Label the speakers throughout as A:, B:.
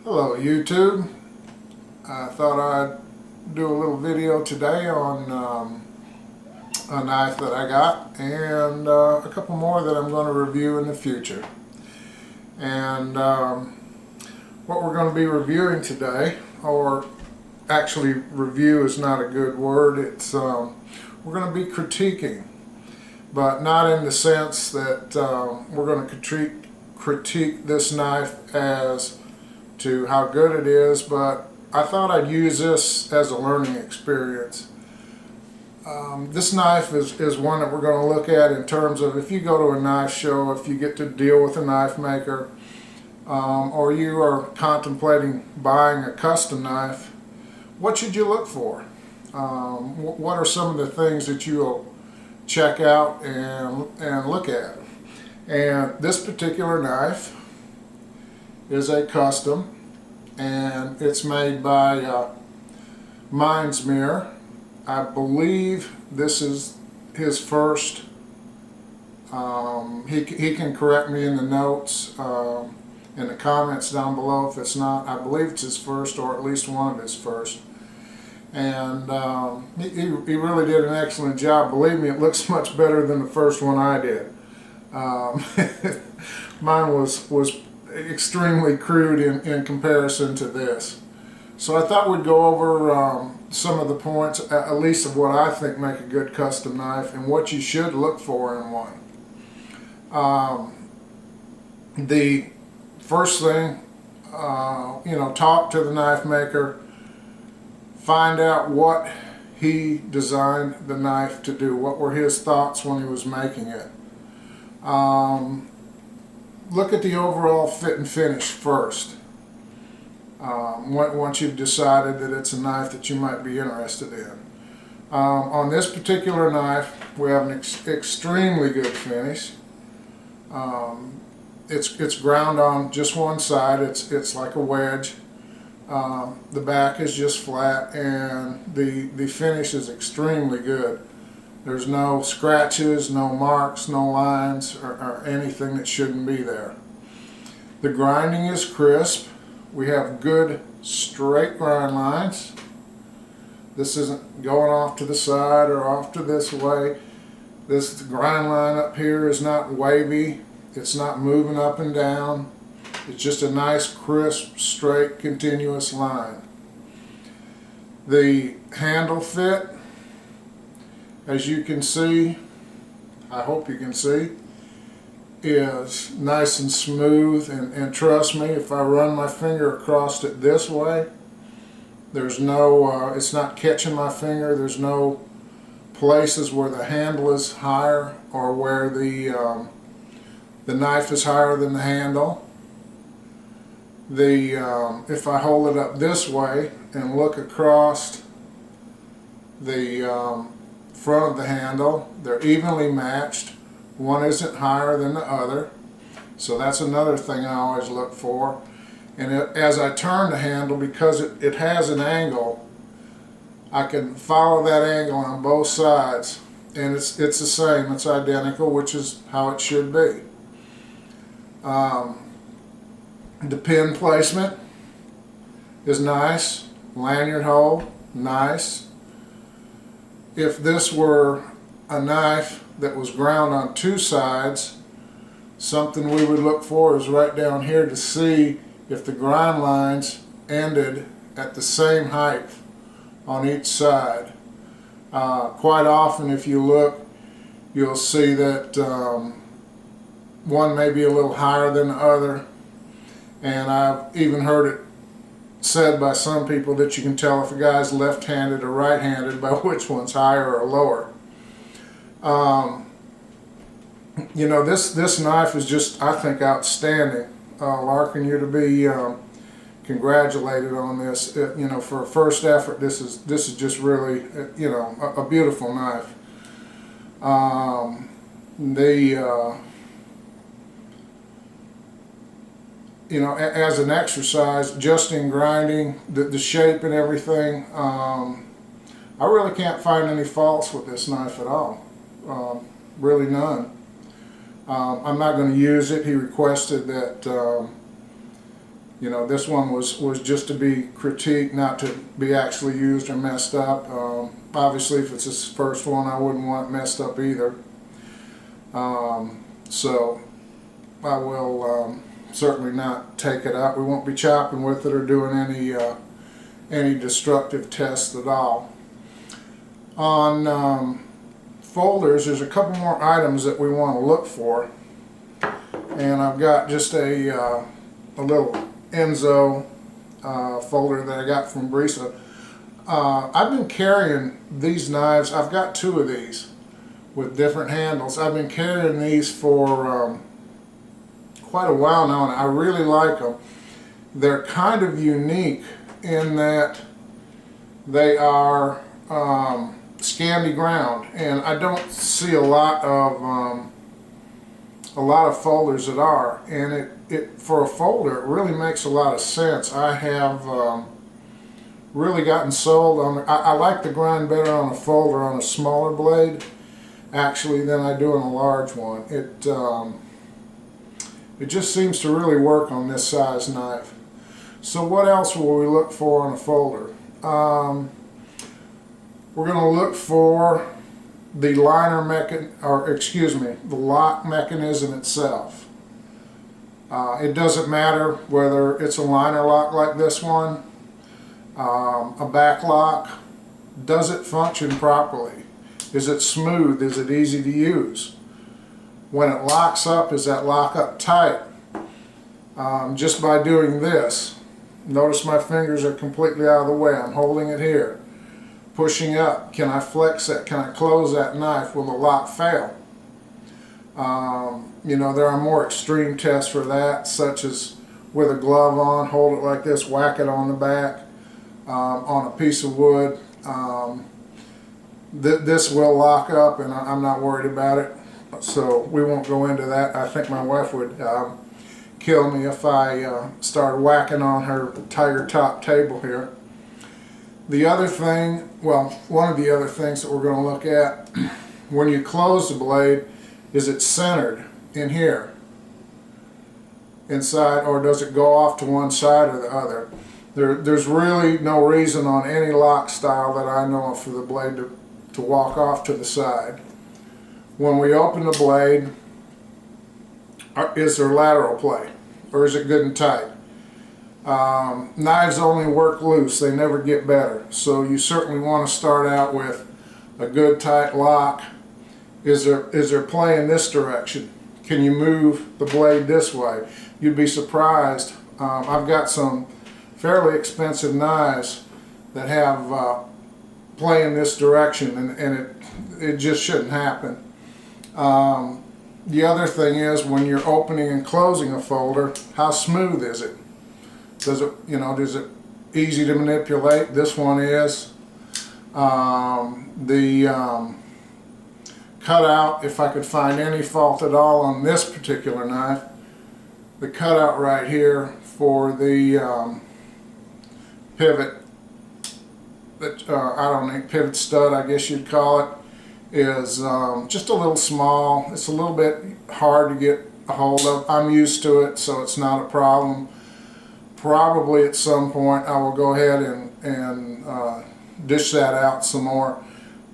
A: Hello YouTube. I thought I'd do a little video today on a knife that I got and a couple more that I'm going to review in the future. And what we're going to be reviewing today, or actually review is not a good word, it's we're going to be critiquing, but not in the sense that we're going to critique this knife as to how good it is, but I thought I'd use this as a learning experience. This knife is one that we're going to look at in terms of if you go to a knife show, if you get to deal with a knife maker, or you are contemplating buying a custom knife, what should you look for? What are some of the things that you'll check out and look at? And this particular knife is a custom, and it's made by Mindsmere. I believe this is his first. He can correct me in the notes, in the comments down below if it's not. I believe it's his first, or at least one of his first. And he really did an excellent job. Believe me, it looks much better than the first one I did. Mine was extremely crude in comparison to this. So I thought we'd go over some of the points, at least of what I think make a good custom knife and what you should look for in one. The first thing, talk to the knife maker, find out what he designed the knife to do, what were his thoughts when he was making it. Look at the overall fit and finish first. Once you've decided that it's a knife that you might be interested in. On this particular knife, we have an extremely good finish. It's ground on just one side. It's like a wedge. The back is just flat, and the finish is extremely good. There's no scratches, no marks, no lines, or anything that shouldn't be there. The grinding is crisp. We have good straight grind lines. This isn't going off to the side or off to this way. This grind line up here is not wavy. It's not moving up and down. It's just a nice, crisp, straight, continuous line. The handle fit, as you can see, I hope you can see, is nice and smooth, and trust me, if I run my finger across it this way, there's no, it's not catching my finger. There's no places where the handle is higher or where the knife is higher than the handle. If I hold it up this way and look across the front of the handle, they're evenly matched. One isn't higher than the other, so that's another thing I always look for. And as I turn the handle, because it has an angle, I can follow that angle on both sides, and it's the same, it's identical, which is how it should be. The pin placement is nice. Lanyard hole, nice. If this were a knife that was ground on two sides, something we would look for is right down here to see if the grind lines ended at the same height on each side. Quite often, if you look, you'll see that one may be a little higher than the other, and I've even heard it said by some people that you can tell if a guy's left-handed or right-handed by which one's higher or lower. This knife is just, I think, outstanding. Larkin, you're to be congratulated on this. For a first effort, this is just really, a beautiful knife. As an exercise, just in grinding, the shape and everything, I really can't find any faults with this knife at all. Really none. I'm not going to use it. He requested that You know, this one was just to be critiqued, not to be actually used or messed up. Obviously, if it's his first one, I wouldn't want it messed up either. So I will certainly not take it out. We won't be chopping with it or doing any destructive tests at all. On folders, there's a couple more items that we want to look for, and I've got just a little Enzo folder that I got from Brisa. I've been carrying these knives. I've got two of these with different handles. I've been carrying these for quite a while now, and I really like them. They're kind of unique in that they are Scandi ground, and I don't see a lot of folders that are, and it for a folder it really makes a lot of sense. I have really gotten sold on I like the grind better on a folder on a smaller blade actually than I do on a large one. It just seems to really work on this size knife. So what else will we look for on a folder? We're going to look for the the lock mechanism itself. It doesn't matter whether it's a liner lock like this one, a back lock. Does it function properly? Is it smooth? Is it easy to use? When it locks up, is that lock up tight? Just by doing this, notice my fingers are completely out of the way. I'm holding it here. Pushing up, can I flex that? Can I close that knife? Will the lock fail? You know, there are more extreme tests for that, such as with a glove on, hold it like this, whack it on the back on a piece of wood. This will lock up, and I'm not worried about it, so we won't go into that. I think my wife would kill me if I started whacking on her tiger top table here. The other thing, well, one of the other things that we're going to look at, when you close the blade, is it centered in here, inside, or does it go off to one side or the other? There's really no reason on any lock style that I know of for the blade to walk off to the side. When we open the blade, is there lateral play, or is it good and tight? Knives only work loose, they never get better, so you certainly want to start out with a good tight lock. Is there play in this direction? Can you move the blade this way? You'd be surprised. I've got some fairly expensive knives that have play in this direction, and it just shouldn't happen. The other thing is, when you're opening and closing a folder, how smooth is it? Is it easy to manipulate? This one is. The cutout, if I could find any fault at all on this particular knife, the cutout right here for the pivot, I don't know, pivot stud I guess you'd call it, is just a little small. It's a little bit hard to get a hold of. I'm used to it, so it's not a problem. Probably at some point I will go ahead and dish that out some more,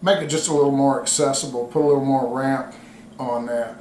A: make it just a little more accessible, put a little more ramp on that.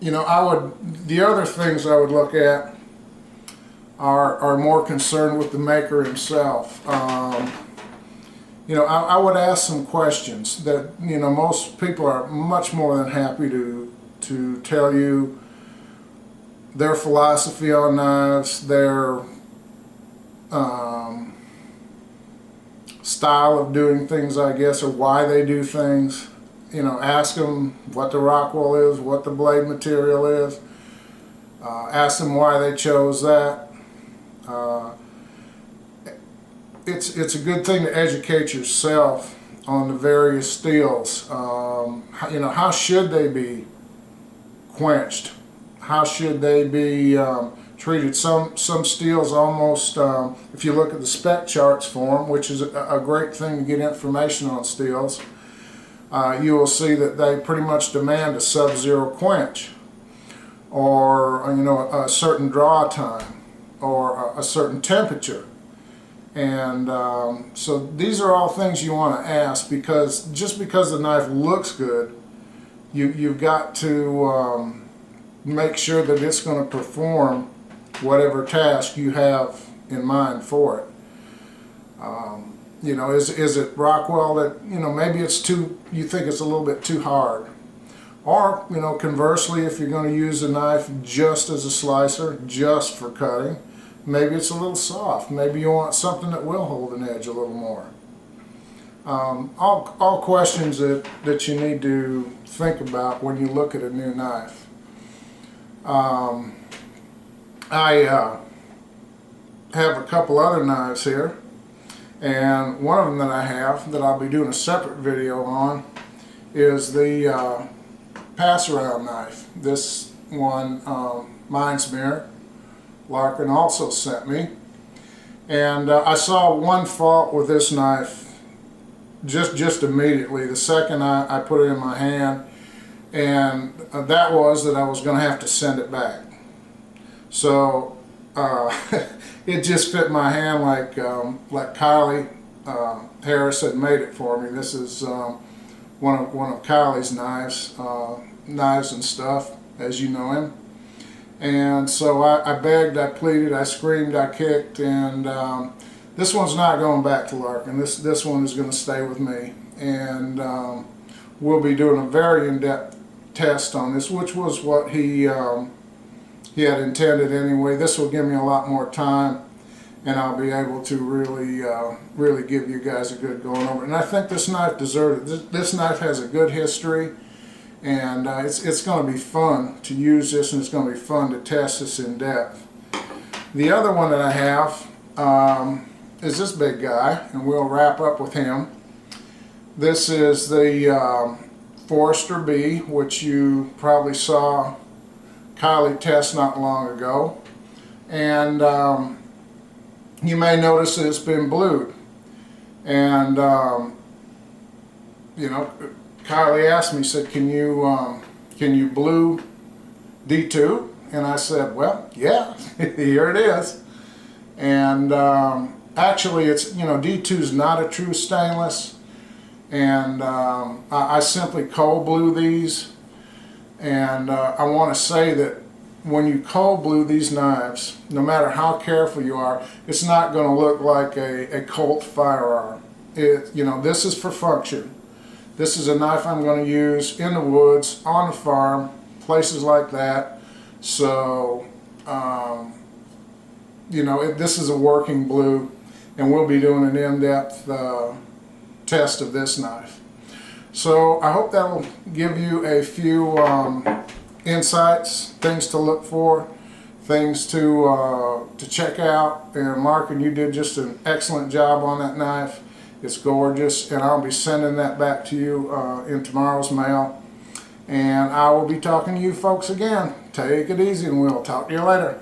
A: You know, the other things I would look at are more concerned with the maker himself. You know, I would ask some questions that, you know, most people are much more than happy to tell you their philosophy on knives, their style of doing things, I guess, or why they do things. You know, ask them what the Rockwell is, what the blade material is. Ask them why they chose that. It's a good thing to educate yourself on the various steels. You know, how should they be quenched? How should they be treated? Some steels almost, if you look at the spec charts for them, which is a great thing to get information on steels, you will see that they pretty much demand a sub-zero quench. or a certain draw time, or a certain temperature. And so these are all things you want to ask, because just because the knife looks good, you've got to make sure that it's going to perform whatever task you have in mind for it. Is it Rockwell that, maybe you think it's a little bit too hard? Or, conversely, if you're going to use a knife just as a slicer, just for cutting, maybe it's a little soft. Maybe you want something that will hold an edge a little more. All questions that you need to think about when you look at a new knife. I have a couple other knives here, and one of them that I have that I'll be doing a separate video on is the pass-around knife. This one, Mindsmere, Larkin also sent me, and I saw one fault with this knife just immediately the second I put it in my hand, and that was that I was going to have to send it back. So it just fit my hand like Kylie Harris had made it for me. This is one of Kylie's knives and stuff, as you know him. And so I begged, I pleaded, I screamed, I kicked, and this one's not going back to Larkin. This one is going to stay with me, and we'll be doing a very in-depth test on this, which was what he had intended anyway. This will give me a lot more time, and I'll be able to really give you guys a good going over. And I think this knife deserved it. This knife has a good history, and it's going to be fun to use this, and it's going to be fun to test this in depth. The other one that I have is this big guy, and we'll wrap up with him. This is the Forester B, which you probably saw Kylie test not long ago, and you may notice that it's been blued. And Kylie asked me, said, "Can you blue D2?" And I said, "Well, yeah, here it is." And actually, it's D2 is not a true stainless, and I simply cold blue these. And I want to say that when you cold blue these knives, no matter how careful you are, it's not going to look like a Colt firearm. This is for function. This is a knife I'm going to use in the woods, on the farm, places like that. So, this is a working blue, and we'll be doing an in-depth test of this knife. So I hope that will give you a few insights, things to look for, things to check out. And Larkin, you did just an excellent job on that knife. It's gorgeous, and I'll be sending that back to you in tomorrow's mail. And I will be talking to you folks again. Take it easy, and we'll talk to you later.